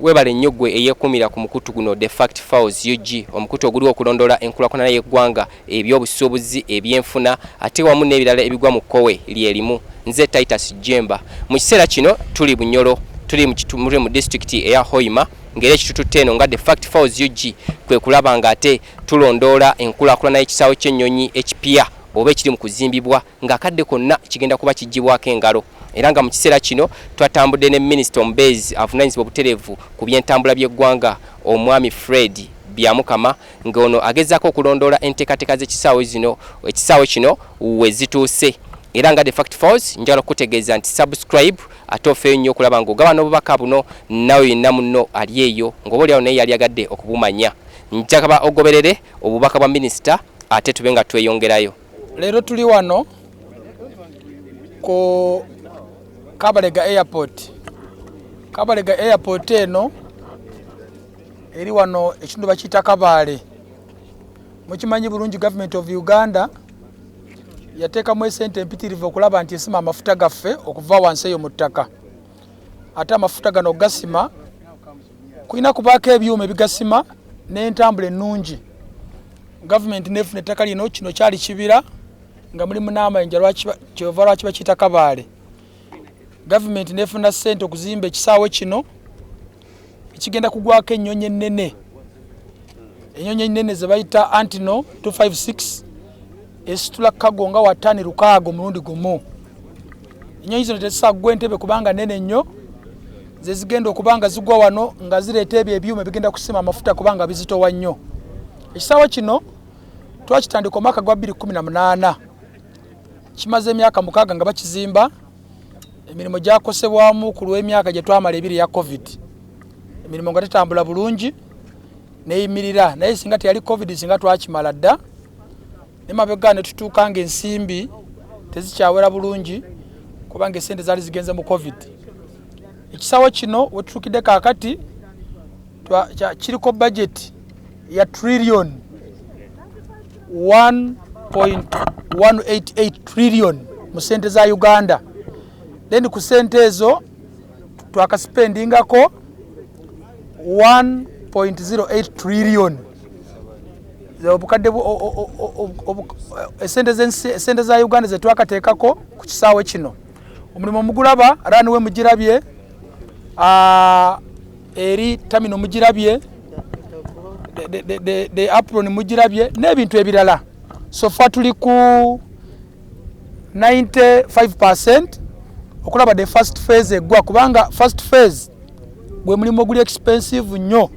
webale nnyogwe eyekumira ku mukutu guno The Fact Files UG omukutu oguli okulondola enkulaakulana y'eggwanga ebyobusuubuzi ebyenfuna ate wamu n'ebirala ebigwa mu kkowe lyerimu. Nze Titus Jemba mu kiseera kino tuli Bunyoro tuli mu district eya Hoima ngere ekitututte eno nga The Fact Files UG kwe kulaba nga ate tulondoola enkulaakulana y'ekisaawe ky'ennyonyi ekipya oba ekiri mu kuzimbibwa ng'akadde konna kigenda kuba kijjibwako engalo. Era nga mu kiseera kino twatambudde ne Minisita Omubeezi avunaanyizibwa obutereevu ku by'entambula by'eggwanga omwami Fred Byamukama ng'ono agezaako okulondoola enteekateeka z'ekisaawe kino we zituuse. Era nga The Fact Files njagala okutegeeza nti subscribe ate ofeeyo nnyo okulaba ng'ogaba n'obubaka buno nawe yenna munno ali eyo ng'oba oliawo naye yali agadde okubumanya. Njagala ogoberere obubaka bwa minisita ate tube nga tweyongerayo. Leero tuli wano ku Kabalega Airport. Kabalega Airport eno eri wano ekintu bakiyita Kabaale. Mukimanyi bulungi Government of Uganda yateekamu esente empitirivu okulaba nti esima amafuta gaffe okuva wansi eyo mu ttaka. Ate amafuta gano gasima kulina kubaako ebyuma ebigasima n'entambula ennungi. Government nefuna ettaka lino kino kyali kibira nga mulimu n'amayinja kyova lwaki bakiyita Kabaale. Government nefuna ssente okuzimba ekisaawe kino ekigenda kugwako ennyonyi ennene. Ennyonyi ennene ze bayita Antino 256 esitula kago nga watani lukaago mulundi gumu. Ennyonyi zino tezisaggwa entebe kubanga nnene nnyo ze zigenda okubanga zigwa wano nga zireeta ebyo ebyuma bigenda kusima amafuta kubanga bizitowa nnyo. Ekisaawe kino twakitandika omwaka gwa 2018 kimaze emyaka 6 nga bakizimba. Emirimu gyakosebwamu ku lw'emyaka gye twamala ebiri ya COVID. Emirimu nga tetambula bulungi neyimirira naye singa teyali COVID singa twakimala dda. Emabega ne tutuuka ng'ensimbi tezikyawera bulungi kubanga esente zaali zigenze mu COVID. Ekisaawe kino we tutuukidde kaakati kiriko budget ya trillion 1.188 trillion mu sente za Uganda. Then ku sente ezo twakaspendingako 1.08 trillion. Obukadde esente za Uganda ze twakateekako ku kisaawe kino. Omulimu omugulaba runway mugirabye eri terminal mugirabye the apron mugirabye n'ebintu ebirala. So far tuli ku 95% okulaba the first phase egwa kubanga first phase gwe mulimo guli expensive nnyo.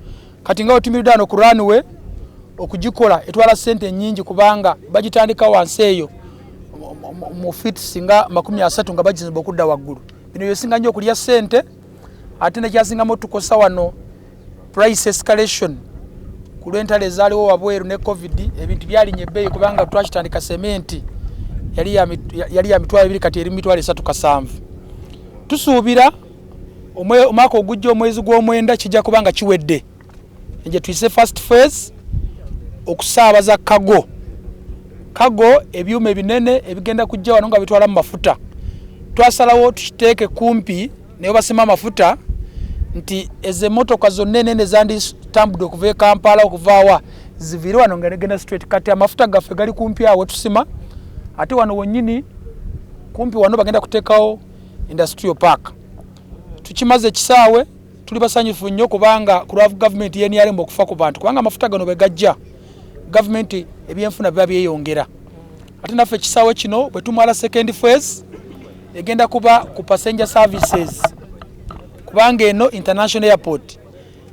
Kati nga otumiridde ano ku runway okugikola etwala sente nyingi kubanga bagitandika wansi eyo mu feet singa 30 nga bagizimba okudda waggulu. Bino yosinga nnyo okulya sente ate nekyasingamu tukosa wano price escalation ku lw'entalo ezaaliwo wabweru ne COVID ebintu byalinnya ebbeeyi kubanga twakitandika sementi yali ya mitwalo 2 kati eri mitwalo 3.7. Tusuubira omwaka ogujja omwezi gw'omwenda kijja kubanga kiwedde nje tuyise first phase okusaabaza kago ebyuma ebinene ebigenda kujja wano nga bitwala mu mafuta. Twasalawo tukiteeke kumpi naye basima amafuta nti eze motoka zonna enene zanditambudde okuva e Kampala okuvaawa zivire wano nga negenda straight. Kati amafuta gaffe gali kumpi awo tusima ate wano wonnyini kumpi wano bagenda kuteekawo industrial park. Tukimaze ekisaawe tuli basanyufu nnyo kubanga ku lwa government yenyalemba okufa ku bantu kubanga amafuta gano bwe gajja government ebyenfuna biba byeyongera. Ate naffe ekisaawe kino bwe tumala second phase egenda kuba ku passenger services kubanga eno international airport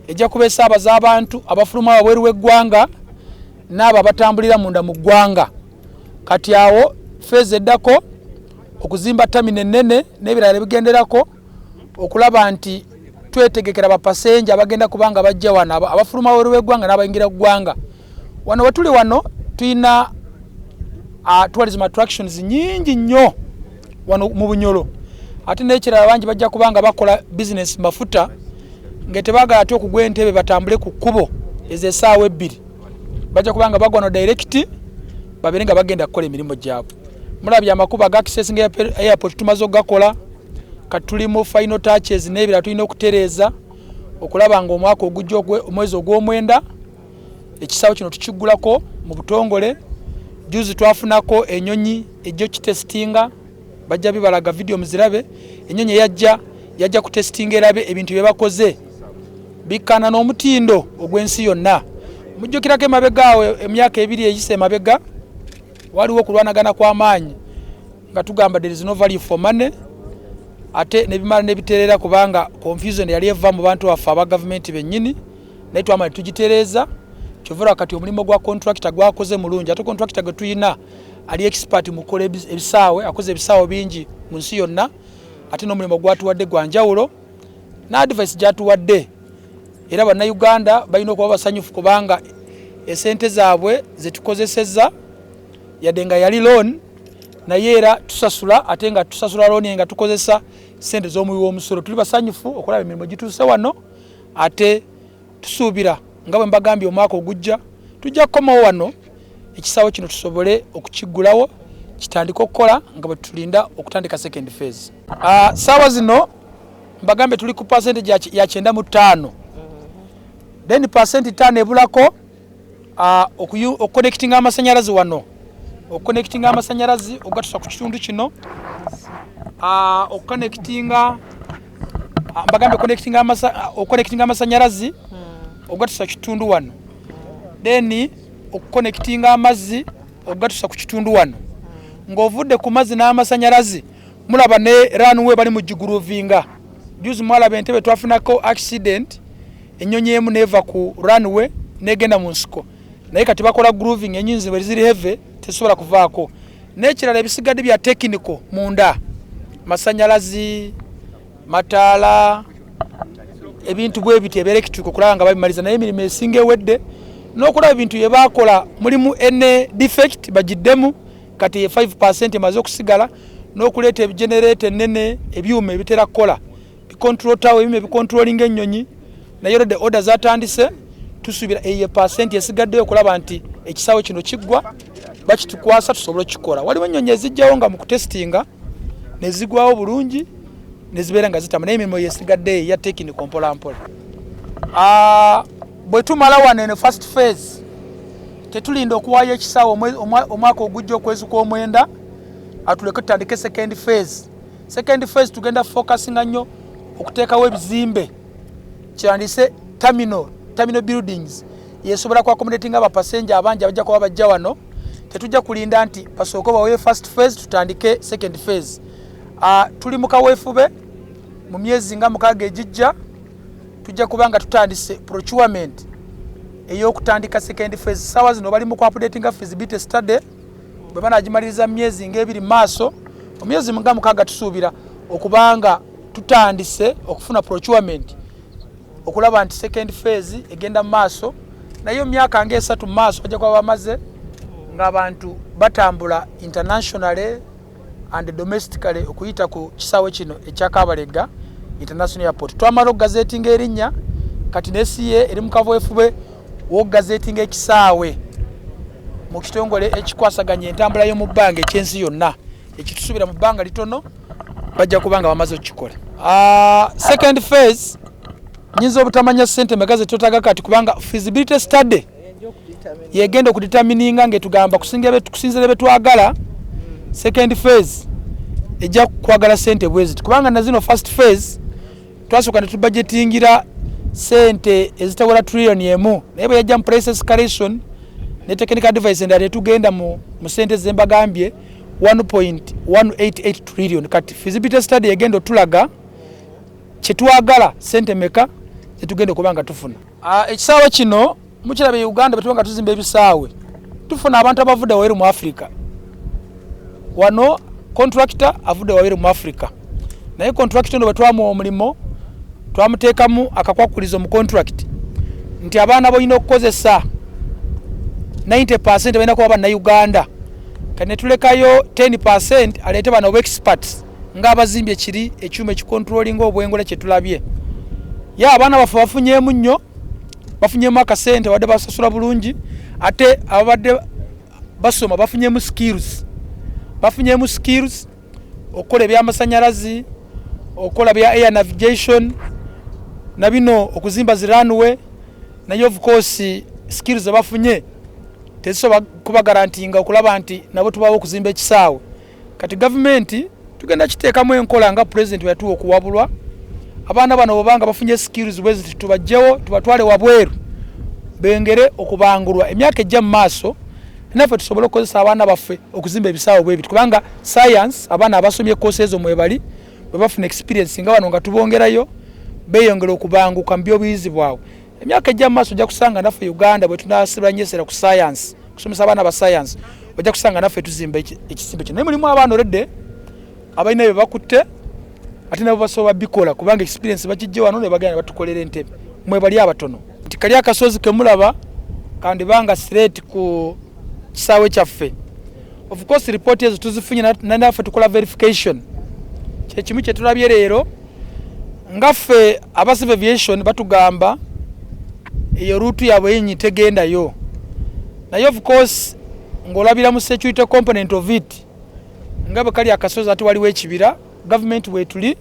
ejja kuba esaabaza abantu abafuluma wabweru w'eggwanga n'abo abatambulira munda mu ggwanga. Kati awo phase eddako okuzimba terminal ennene n'ebirala bigenderako okulaba nti twetegekera bapassenger abagenda kubanga bajja wano abafuluma wabweru w'eggwanga n'abayingira ggwanga. Wano wetuli wano tuyina tourism attractions nyingi nnyo wano mu Bunyoro. Ate n'ekirala bangi bajja kubanga bakola business mafuta ngetebagala ate okugwa entebe batambule ku kkubo ez'essaawa 2 bajja kubanga bagwa no direct babere nga bagenda kukola emirimu gyabwe. Mulabye amakubo aga access airport tumaze okugakola kati tuli mu final touches n'ebirala tulina okutereeza okulaba nga omwaka ogujja omwezi ogw'omwenda ekisaawe kino tukigulako mu butongole. Juzi twafunako enyonyi ejjo kitestinga, bajja bibalaga video muzirabe. Enyonyi yajja kutestinga erabe ebintu bye bakoze bikana n'omutindo ogw'ensi yonna. Mujjukirako emabega awo emyaka 2 eyise emabega waliwo kulwanagana kw'amaanyi nga tugamba there is no value for money, ate nebimala nebiterera kubanga confusion yali eva mu bantu afa aba government bennyini naye twamala tugitereeza. Kyovera kati omulimo gwa contractor gwakoze mulungi, ate contractor gwe tuyina ali expert mu kola ebisaawe, akoze ebisaawe bingi mu nsi yonna, ate n'omulimo gwatuwadde gwa njawulo na advice gyatuwadde. Era bannayuganda balina okuba basanyufu kubanga esente zaabwe zetukozesezza yadde nga yali loan naye era tusasula, ate nga tusasula loan nga tukozesa sente z'omuwi w'omusolo. Tuli basanyufu okulaba emirimu gituuse wano, ate tusuubira nga bwe mbagambye omwaka ogujja tujja kukomawo wano ekisaawe kino tusobole okukigulawo kitandika okukola nga bwe tulinda okutandika second phase. Saawa zino mbagambe tuli ku percentage ya 95, then %5 ebulako okuconnectinga amasanyalazi wano, okuconnectinga amasanyalazi ogatusa ku kitundu kino, okuconnectinga mbagambe okuconnectinga amasanyalazi ogatusa kitundu wano, then okuconnectinga amazzi ogatusa ku kitundu wano. Ng'ovudde ku mazzi n'amasanyalazi mulaba ne runway bali mu giguruvinga. Juzi mwalaba Entebbe twafunako accident, ennyonyi emu neva ku runway negenda mu nsiko, naye kati bakola grooving, ennyonyi zibwe ziri heavy tesobola kuvaako. N'ekirala ebisigadde bya technical munda, masanyalazi, mataala, ebintu bwe biti electric okulaba nga babimaliza, naye emirimu esinga ewedde n'okulaba ebintu bye baakola mulimu ene defect bagiddemu, kati 5% emaze okusigala, n'okuleeta ebigenerator ennene ebyuma ebitera kukola bicontrol tower ebimu ebicontrolling ennyonyi, naye olwo the order zatandise. Tusuubira eyo % esigaddeyo okulaba nti ekisaawe kino kiggwa bakitukwasa tusobole okukikola. Waliwo ennyonyi ezijjawo nga mu kutestinga ne zigwawo bulungi ne zibeera nga zitama, naye emirimu yesigadde ya technical mpolampola. Bwe tumala wano eno first phase tetulinda okuwaayo ekisaawe omwaka ogujja okwezi kw'omwenda atuleke tutandike second phase. Second phase tugenda focusinga nnyo okuteekawo ebizimbe kirandise terminal buildings yesobola ku accommodating abapasenja abangi abajja kuba bajja wano. Tetujja kulinda nti basooka bawe first phase tutandike second phase. Tuli mu kaweefube mu myezi nga 6 ejijja tujja kubanga tutandise procurement ey'okutandika second phase. Sawa zino bali mu updating feasibility study bwe banagimaliriza myezi nga 2 maaso, omyezi nga 6 tusuubira okubanga tutandise okufuna procurement okulaba nti second phase egenda maaso, nayo myaka nga 3 maaso bajja kuba bamaze ng'abantu batambula internationally and domestically okuyita ku kisaawe kino ekya Kabalega International Airport. Twamala okugazetinga erinnya kati nesiye eri mu kaweefube w'okugazetinga ekisaawe mu kitongole ekikwasaganya entambula y'omu bbanga ekyensi yonna, ekitusuubira mu bbanga litono bajja kubanga bamaze okukikola. Second phase nyinza obutamanya ssente megaze totaga kati kubanga feasibility study yegenda okudetermininga ngetugamba kusinzira betwagala second phase ejja kwagala ssente bwezi kubanga na zino first phase twasooka ne tubudgetingira ssente ezitawera trillion emu, naye bwe yajja mu price escalation ne technical advice endala tugenda mu ssente zembagambye 1.188 trillion. Kati feasibility study yegenda otulaga kyetwagala ssente meka zetugenda okubanga tufuna. Ekisaawe kino mukirabe Uganda betubanga tuzimba ebisaawe tufuna abantu abavudde wabweru mu Africa. Wano contractor avudde wabweru mu Africa, naye contractor ndo betwamuwa omulimo twamuteekamu akakwakulizo mu contract nti abaana boyina okukozesa 90% balina kuba bannayuganda, kati netulekayo 10% aleete bano experts ng'abazimbye kiri ekyuma ekikontrolinga obwengula kyetulabye. Ya abaana bafe bafunyeemu nnyo, bafunyeemu akasente wadde basasula bulungi, ate abadde basoma bafunyeemu skills okukola ebyamasanyalazi, okukola bya air navigation, na bino okuzimba ziranwe naye of course skills abafunye tezisobola kuba garantinga okulaba nti nabo tubawo okuzimba ekisaawe. Kati government tugenda kiteekamu enkola nga president yatuwa okuwabulwa abaana bano bobanga bafunye skills bwezi tubajjewo tubatwale wabweru bengere okubangulwa emyaka ejja mu maaso naffe tusobole okukozesa abaana baffe okuzimba ebisaawe bwe bitu kubanga science abaana abasomye course ezo mwebali bwe bafuna experience nga bano nga tubongerayo beyongera okubanguka mu byobuyizi bwabwe. Emyaka ejja mu maaso ojja kusanga naffe Uganda bwe tunasibanyesera ku science kusomesa abaana ba science ojja kusanga naffe tuzimba ekisimbe kino. Naye mulimu abaana olwedde abalina bye bakutte ate nabo basobola bikola kubanga experience bakijje wano ne bagenda batukolera entebe mwebali abatono. Nti kali akasozi kemulaba kandi banga straight ku kisaawe kyaffe. Of course report ezo tuzifunye naffe tukola verification. Kyekimu kye tulabye leero ngaffe aba civil aviation batugamba eyo route yabwe yenyi tegendayo. Naye of course ngolabira mu security component of it ngabe kali akasozi ate waliwo ekibira government wetuli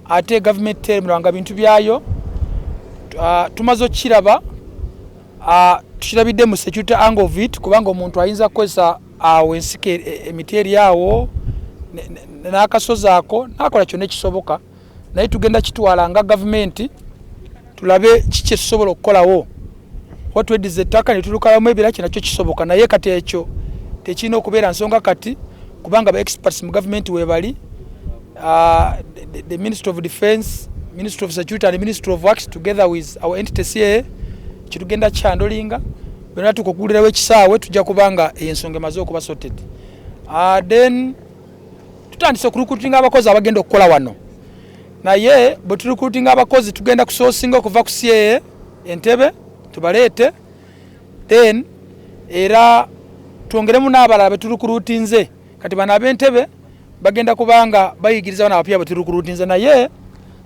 ate government terminal nga bintu byayo tumazo kiraba tukirabidde mu security angle of it kubanga omuntu ayinza kukozesa awo ensike emiteri yawo n'akasozi ako nakola kyonna ekisoboka naye tugenda kitwala nga government tulabe kiki tusobola okukolawo watwediza ettaka ne tulukabamu ebira kinakyo kisoboka naye kati ekyo tekirina okubeera nsonga kati kubanga ba experts mu government webali the Ministry of Defence, Ministry of Security and Ministry of Works together with our entity CA kitugenda kyandolinga bena tukokulirawo ekisaawe tujja kubanga ensonga maze okuba sorted. Then tutandise okurukutinga abakozi abagenda okukola wano naye bwe turukutinga abakozi tugenda kusosinga okuva ku CA Entebbe tubaleete then era twongeremu n'abalala beturukurutinze kati bana ab'Entebbe bagenda kubanga bayigiriza wana apya beturukurutinze naye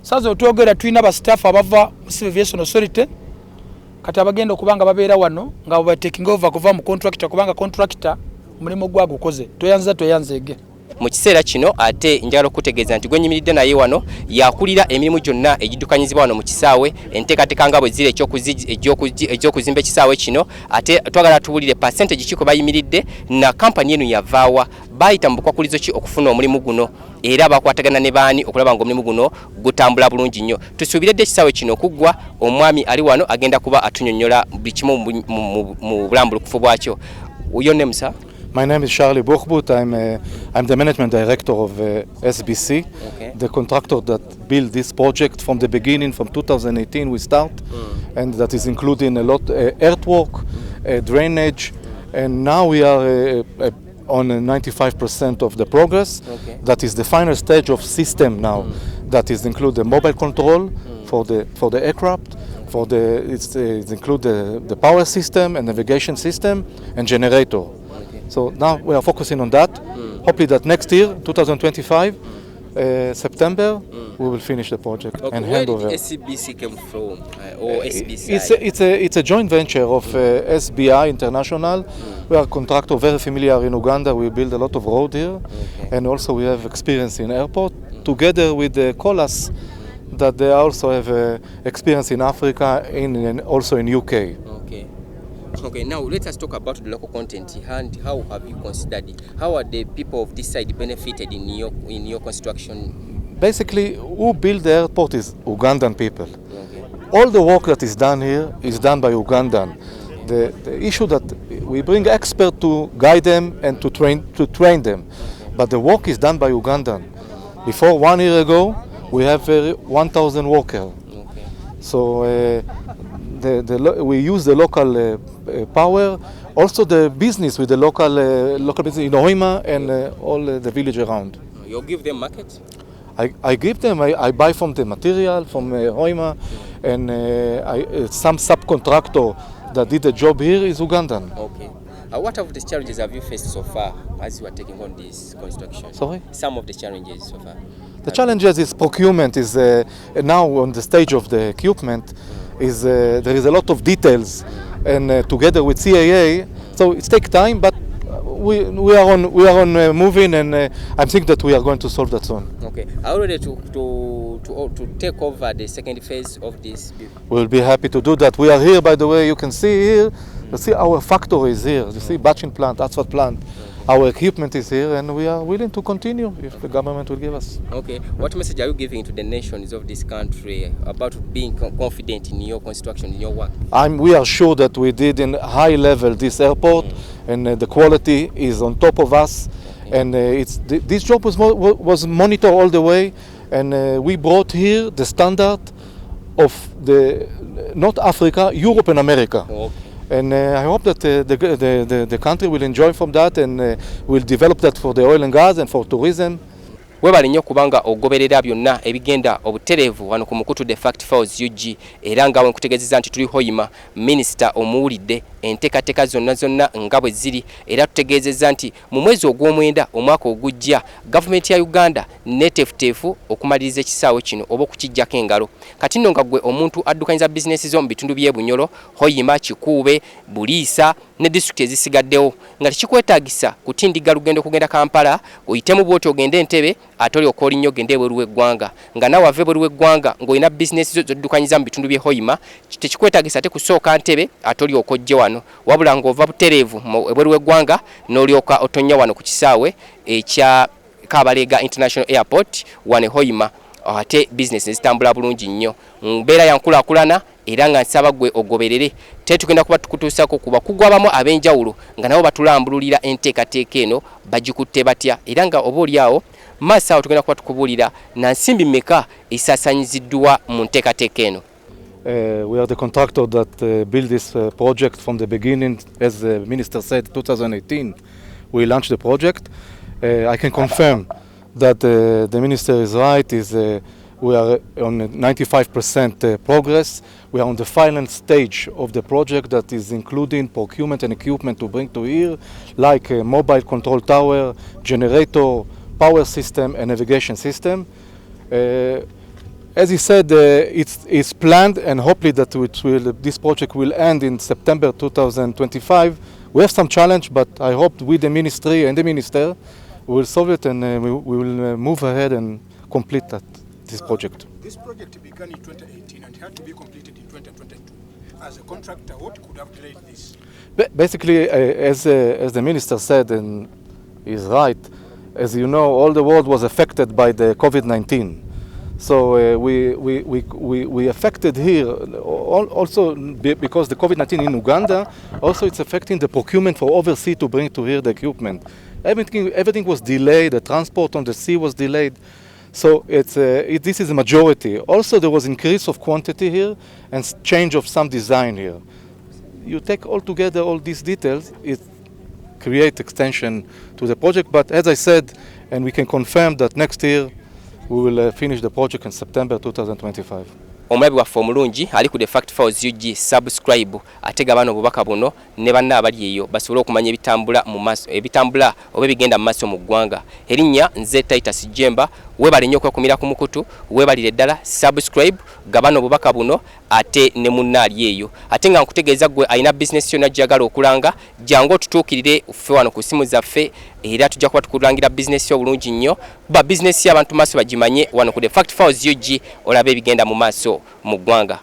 sazo twogera tulina ba staff abava mu Civil Aviation Authority kati abagenda okubanga babeera wano nga ba taking over kuva mu contractor kubanga contractor mulimo gwa gukoze toyanzege. Mu kiseera kino ate njagala okutegeeza nti gwenyimiridde naye wano yakulira emirimu gyonna egiddukanyizibwa wano mu kisaawe enteekateeka nga bwe ziri ekyokuzimba ekisaawe kino ate twagala tuwulire percentage kiko bayimiridde na kampani eno yavaawa bayita mu bukwakulizo ki okufuna omulimu guno era bakwatagana ne baani okulaba nga omulimu guno gutambula bulungi nnyo. Tusuubiredde ekisaawe kino okuggwa omwami ali wano agenda kuba atunyonnyola buli kimu mu bulambulukufu bwakyo. Uyo ne musa? My name is Charlie Buchbut. I'm the management director of SBC, okay. The contractor that built this project from the beginning, from 2018 we start, and that is including a lot earthwork, drainage, and now we are on 95% of the progress. Okay. That is the final stage of system now. That is include the mobile control for the aircraft. It include the power system and navigation system and generator. So now we are focusing on that. Hopefully that next year, 2025, September, we will finish the project and hand over. Where did SBC come from, or SBC? It's a joint venture of SBI International. We are a contractor very familiar in Uganda. We build a lot of road here, and also we have experience in airport. Together with the Colas, that they also have experience in Africa and also in UK. Okay, now let us talk about the local content and how have you considered it? How are the people of this side benefited in your construction? Basically, who built the airport is Ugandan people. Okay. All the work that is done here is done by Ugandan. The issue that we bring experts to guide them and to train them, but the work is done by Ugandan. Before 1 year ago, we have 1,000 workers. Okay. So we use the local power, also the business with the local business in Hoima and all the village around. You give them market? I give them. I buy from the material from Hoima, and some subcontractor that did the job here is Ugandan. Okay. What of the challenges have you faced so far as you are taking on this construction? Sorry? Some of the challenges so far. The challenges is procurement is now on the stage of the equipment. There is a lot of details, and together with CAA, so it takes time, but we are on moving, and I think that we are going to solve that soon. Okay, are you ready to to take over the second phase of this build? We'll be happy to do that. We are here, by the way, you can see here, you see our factory is here, you see batching plant, asphalt plant. Our equipment is here and we are willing to continue if the government will give us. Okay, what message are you giving to the nations of this country about being confident in your construction, in your work? We are sure that we did in high level this airport and the quality is on top of us. And this job was monitored all the way, and we brought here the standard of not Africa, Europe and America. Okay. And I hope that the country will enjoy from that and will develop that for the oil and gas and for tourism. Webale nnyo kubanga ogoberera byonna ebigenda obutereevu wano ku mukutu de fact files UG era nga wenkutegeezezza nti tuli hoyima minisita omuwulidde enteekateeka zonna nga bwe ziri era tutegeezezza nti mu mwezi ogw'omwenda omwaka ogujja gavumenti ya Uganda neteefuteefu okumaliriza ekisaawe kino oba okukijjako engalo kati nno nga gwe omuntu addukanyiza bizinesi zo mu bitundu by'e Bunyoro Hoyima Kikuube Buliisa ne disitulikiti ezisigaddewo nga tekikwetaagisa kutindiga lugendo kugenda Kampala oyitemu bw'oti ogende Entebbe atoli okoli nnyo gende ebweru w'eggwanga nga naawe ave ebweru w'eggwanga ng'olina bizinesi zo z'oddukanyiza mu bitundu by'e Hoyima tekikwetaagisa ate kusooka Entebbe atoli okojje wano wabula ng'ova butereevu ebweru w'eggwanga n'olyoka otonnya wano ku kisaawe ekya Kabalega International Airport wane Hoyima ate business zitambula bulungi nnyo mbeera ya nkulaakulana era nga nsaba gwe ogoberere tetugenda kuba tukutuusako kuba kugwabamu ab'enjawulo nga nabo batulambululira enteekateeka eno bagikutte batya era nga oba oliawo maaso awo tugenda kuba tukubuulira na nsimbi mmeka esaasaanyiziddwa mu nteekateeka eno. We are the contractor that built this project from the beginning. As the minister said, 2018 we launched the project. I can confirm that the minister is right. We are on 95% progress. We are on the final stage of the project that is including procurement and equipment to bring to here, like a mobile control tower, generator, power system and navigation system. As he said, it's planned and hopefully that this project will end in September 2025. We have some challenge, but I hope with the ministry and the minister we will solve it and we will move ahead and complete this project. This project began in 2018 and had to be completed in 2022. As a contractor, what could have delayed this? Basically, as the minister said, and he's right, as you know, all the world was affected by the COVID-19. So we affected here also because the COVID-19 in Uganda, also it's affecting the procurement for overseas to bring to here the equipment. Everything was delayed, the transport on the sea was delayed. So this is a majority. Also there was increase of quantity here and change of some design here. You take all together all these details, it creates extension to the project. But as I said, and we can confirm that next year, we will finish the project in September 2025. Omulabi waffe omulungi ali ku The Fact Files UG subscribe atega bano obubaka buno ne banna abali eyo basobole okumanya ebitambula oba ebigenda mu maaso mu ggwanga. Erinnya nze Titus Jemba webale nnyo okwekumira ku mukutu webalire ddala subscribe gabano obubaka buno ate ne munnaali eyo ate nga nkutegeeza gwe alina business yonna gyagala okulanga jangu otutuukirire ffe wano ku simu zaffe era tujja kuba tukulangira business obulungi nnyo ba business y'abantu maaso bagimanye wano ku The Fact Files UG olabe ebigenda mu maaso mu ggwanga.